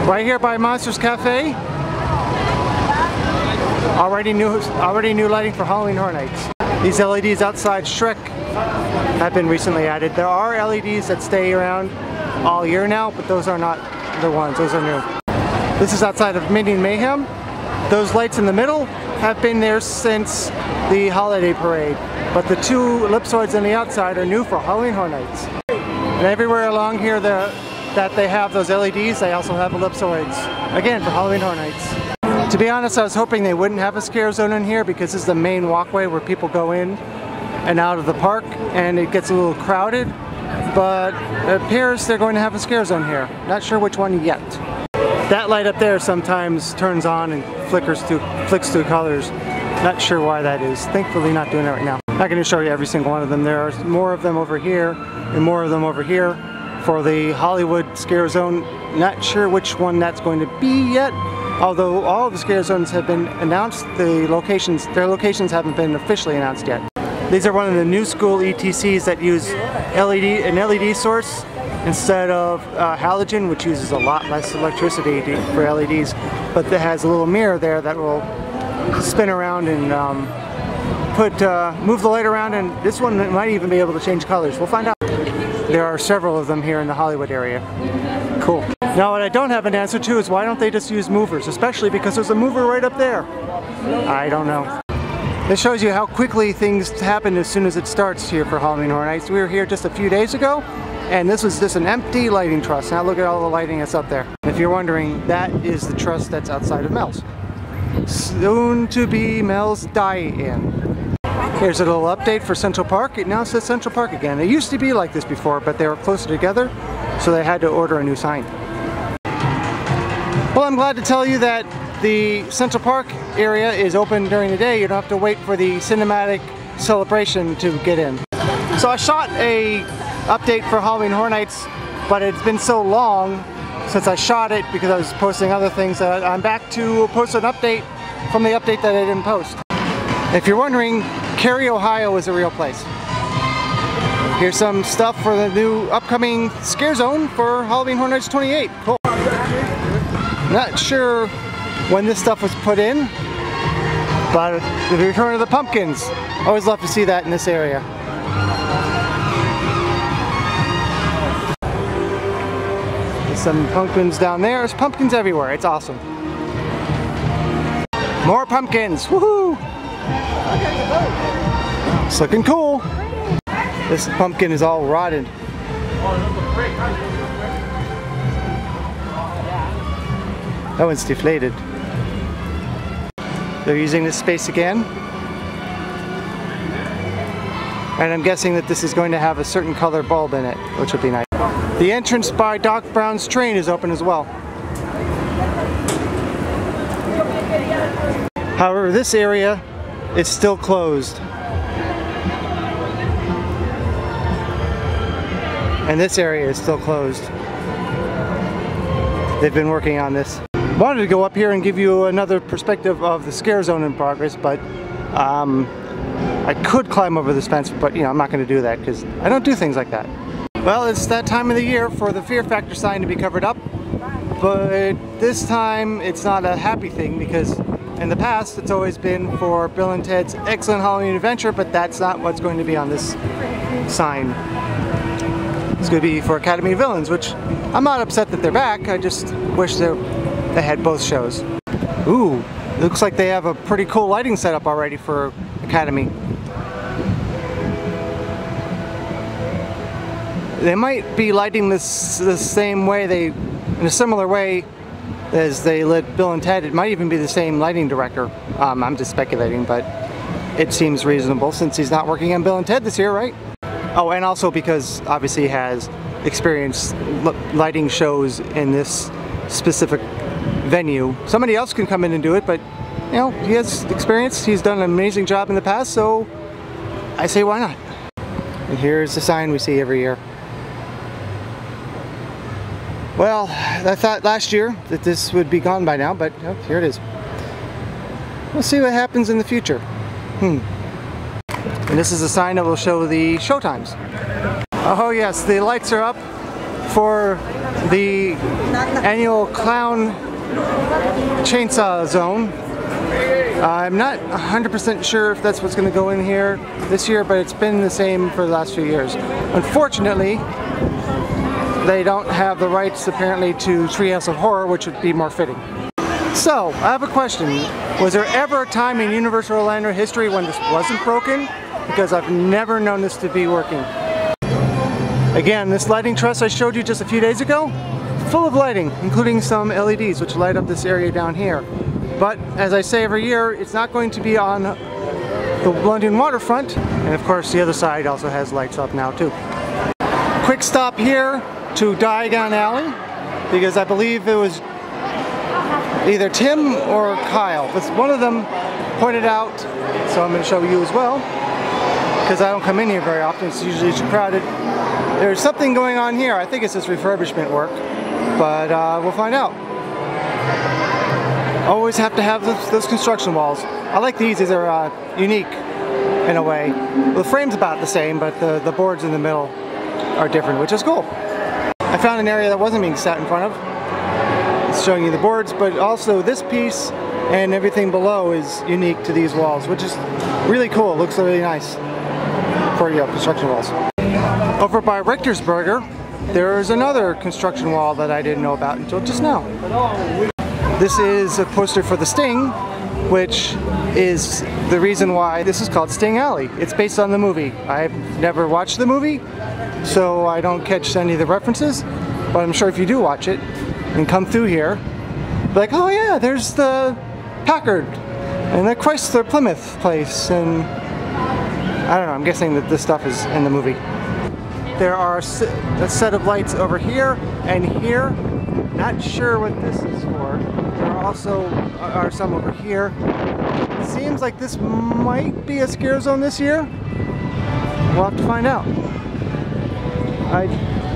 Right here by Monsters Cafe. Already new lighting for Halloween Horror Nights. These LEDs outside Shrek have been recently added. There are LEDs that stay around all year now, but those are not the ones, those are new. This is outside of Minion Mayhem. Those lights in the middle have been there since the holiday parade, but the two ellipsoids on the outside are new for Halloween Horror Nights. And everywhere along here that they have those LEDs, they also have ellipsoids, again for Halloween Horror Nights. To be honest, I was hoping they wouldn't have a scare zone in here because this is the main walkway where people go in and out of the park, and it gets a little crowded, but it appears they're going to have a scare zone here. Not sure which one yet. That light up there sometimes turns on and flicks through colors. Not sure why that is. Thankfully not doing it right now. Not going to show you every single one of them. There are more of them over here and more of them over here for the Hollywood scare zone. Not sure which one that's going to be yet. Although all of the scare zones have been announced, their locations haven't been officially announced yet. These are one of the new school ETCs that use an LED source instead of halogen, which uses a lot less electricity for LEDs, but that has a little mirror there that will spin around and move the light around, and this one might even be able to change colors. We'll find out. There are several of them here in the Hollywood area. Cool. Now what I don't have an answer to is why don't they just use movers, especially because there's a mover right up there. I don't know. This shows you how quickly things happen as soon as it starts here for Halloween Horror Nights. We were here just a few days ago, and this was just an empty lighting truss. Now look at all the lighting that's up there. If you're wondering, that is the truss that's outside of Mel's. Soon to be Mel's die-in. Here's a little update for Central Park. It now says Central Park again. It used to be like this before, but they were closer together, so they had to order a new sign. Well, I'm glad to tell you that the Central Park area is open during the day. You don't have to wait for the cinematic celebration to get in. So I shot a update for Halloween Horror Nights, but it's been so long since I shot it because I was posting other things that I'm back to post an update from the update that I didn't post. If you're wondering, Cary, Ohio is a real place. Here's some stuff for the new upcoming scare zone for Halloween Horror Nights 28. Cool. Not sure when this stuff was put in, but the return of the pumpkins. Always love to see that in this area. There's some pumpkins down there. There's pumpkins everywhere. It's awesome. More pumpkins. Woohoo! It's looking cool. This pumpkin is all rotted. That one's deflated. They're using this space again. And I'm guessing that this is going to have a certain color bulb in it, which would be nice. The entrance by Doc Brown's train is open as well. However, this area is still closed. And this area is still closed. They've been working on this. Wanted to go up here and give you another perspective of the scare zone in progress, but I could climb over this fence, but I'm not going to do that because I don't do things like that. Well, it's that time of the year for the Fear Factor sign to be covered up, but this time it's not a happy thing because in the past it's always been for Bill and Ted's Excellent Halloween Adventure, but that's not what's going to be on this sign. It's going to be for Academy of Villains, which I'm not upset that they're back. I just wish they had both shows. Ooh, looks like they have a pretty cool lighting setup already for Academy. They might be lighting this the same way, in a similar way as they lit Bill and Ted. It might even be the same lighting director. I'm just speculating, but it seems reasonable since he's not working on Bill and Ted this year, right? Oh, and also because obviously he has experienced lighting shows in this specific venue. Somebody else can come in and do it, but he has experience. He's done an amazing job in the past, so I say why not? And here's the sign we see every year. Well, I thought last year that this would be gone by now, but here it is. We'll see what happens in the future. And this is a sign that will show the show times. Oh yes, the lights are up for the annual clown chainsaw zone. I'm not 100% sure if that's what's going to go in here this year, but it's been the same for the last few years. Unfortunately, they don't have the rights apparently to Treehouse of Horror, which would be more fitting. So, I have a question. Was there ever a time in Universal Orlando history when this wasn't broken? Because I've never known this to be working. Again, this lighting truss I showed you just a few days ago, full of lighting, including some LEDs which light up this area down here. But as I say every year, it's not going to be on the London waterfront. And of course the other side also has lights up now too. Quick stop here to Diagon Alley, because I believe it was either Tim or Kyle. One of them pointed out, so I'm going to show you as well, because I don't come in here very often, it's usually too crowded. There's something going on here. I think it's just refurbishment work, but we'll find out. Always have to have those construction walls. I like these are unique in a way. The frame's about the same, but the boards in the middle are different, which is cool. I found an area that wasn't being sat in front of. It's showing you the boards, but also this piece and everything below is unique to these walls, which is really cool. It looks really nice for construction walls. Over by Richtersberger, there's another construction wall that I didn't know about until just now. This is a poster for the Sting, which is the reason why this is called Sting Alley. It's based on the movie. I've never watched the movie, so I don't catch any of the references, but I'm sure if you do watch it and come through here, be like, oh yeah, there's the Packard and the Chrysler Plymouth place, and I don't know, I'm guessing that this stuff is in the movie. There are a set of lights over here and here. Not sure what this is for. There also are some over here. Seems like this might be a scare zone this year. We'll have to find out.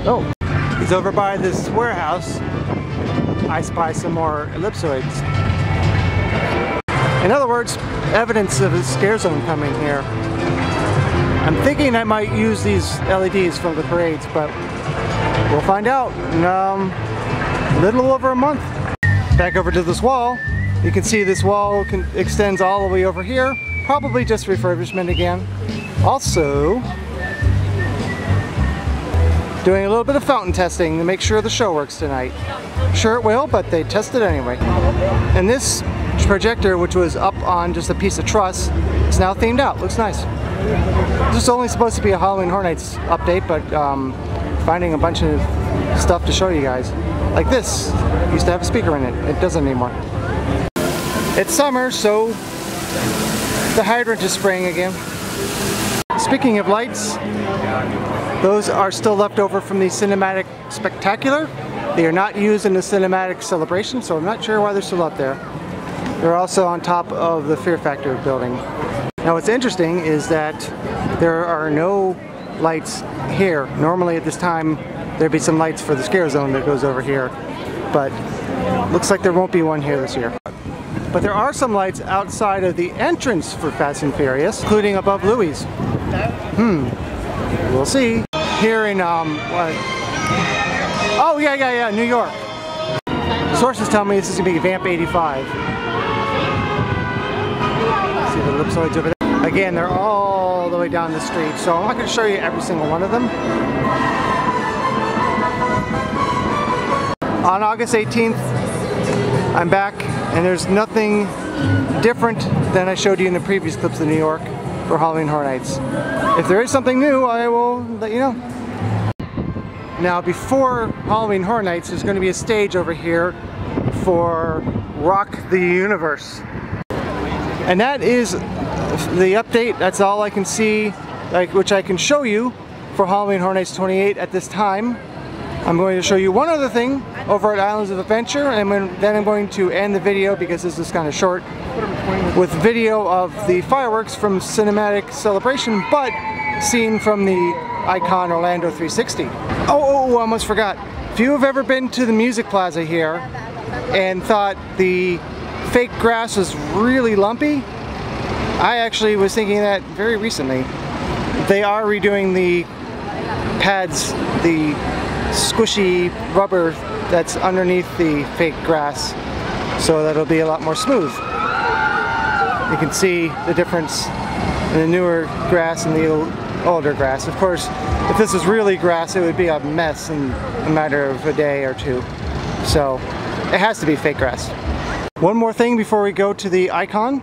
Oh, he's over by this warehouse. I spy some more ellipsoids. In other words, evidence of a scare zone coming here. I'm thinking I might use these LEDs from the parades, but we'll find out in a little over a month. Back over to this wall. You can see this wall extends all the way over here. Probably just refurbishment again. Also, doing a little bit of fountain testing to make sure the show works tonight. Sure it will, but they test it anyway. And this projector, which was up on just a piece of truss, is now themed out. Looks nice. This is only supposed to be a Halloween Horror Nights update, but finding a bunch of stuff to show you guys. Like this, used to have a speaker in it. It doesn't anymore. It's summer, so the hydrant is spraying again. Speaking of lights, those are still left over from the Cinematic Spectacular. They are not used in the Cinematic Celebration, so I'm not sure why they're still up there. They're also on top of the Fear Factor building. Now what's interesting is that there are no lights here. Normally at this time there'd be some lights for the scare zone that goes over here, but looks like there won't be one here this year. But there are some lights outside of the entrance for Fast and Furious, including above Louis'. We'll see. Here in oh yeah, New York. Sources tell me this is gonna be Vamp 85. See the ellipsoids over there? Again, they're all the way down the street, so I'm not going to show you every single one of them. On August 18th, I'm back, and there's nothing different than I showed you in the previous clips of New York for Halloween Horror Nights. If there is something new, I will let you know. Now, before Halloween Horror Nights, there's going to be a stage over here for Rock the Universe. And that is the update. That's all I can see, which I can show you for Halloween Horror Nights 28 at this time. I'm going to show you one other thing over at Islands of Adventure, and then I'm going to end the video, because this is kind of short, with video of the fireworks from Cinematic Celebration, but seen from the Icon Orlando 360. Oh, I almost forgot. If you have ever been to the Music Plaza here and thought the fake grass was really lumpy, I actually was thinking that very recently. They are redoing the pads, the squishy rubber that's underneath the fake grass, so that it'll be a lot more smooth. You can see the difference in the newer grass and the older grass. Of course, if this was really grass, it would be a mess in a matter of a day or two. So it has to be fake grass. One more thing before we go to the icon.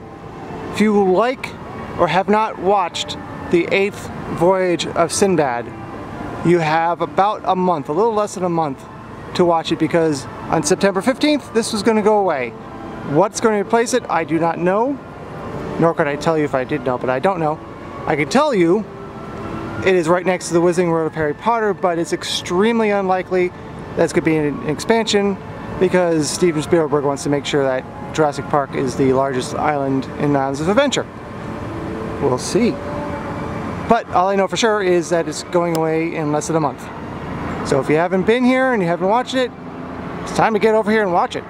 If you like or have not watched the 8th voyage of Sinbad, you have about a month, a little less than a month, to watch it, because on September 15th this was going to go away. What's going to replace it, I do not know, nor could I tell you if I did know, but I don't know. I can tell you it is right next to the Wizarding World of Harry Potter, but it's extremely unlikely that's going to be an expansion, because Steven Spielberg wants to make sure that Jurassic Park is the largest island in Islands of Adventure. We'll see. But all I know for sure is that it's going away in less than a month. So if you haven't been here and you haven't watched it, it's time to get over here and watch it.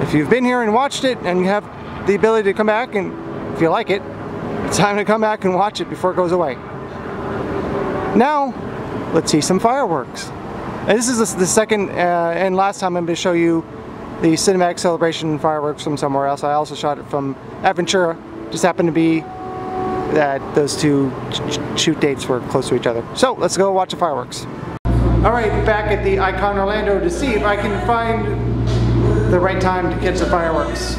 If you've been here and watched it and you have the ability to come back, and if you like it, it's time to come back and watch it before it goes away. Now, let's see some fireworks. And this is the second and last time I'm going to show you the Cinematic Celebration fireworks from somewhere else. I also shot it from Aventura. Just happened to be that those two shoot dates were close to each other. So let's go watch the fireworks. Alright, back at the Icon Orlando to see if I can find the right time to catch the fireworks.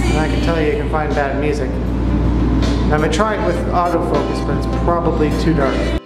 And I can tell you can find bad music. I'm going to try it with autofocus, but it's probably too dark.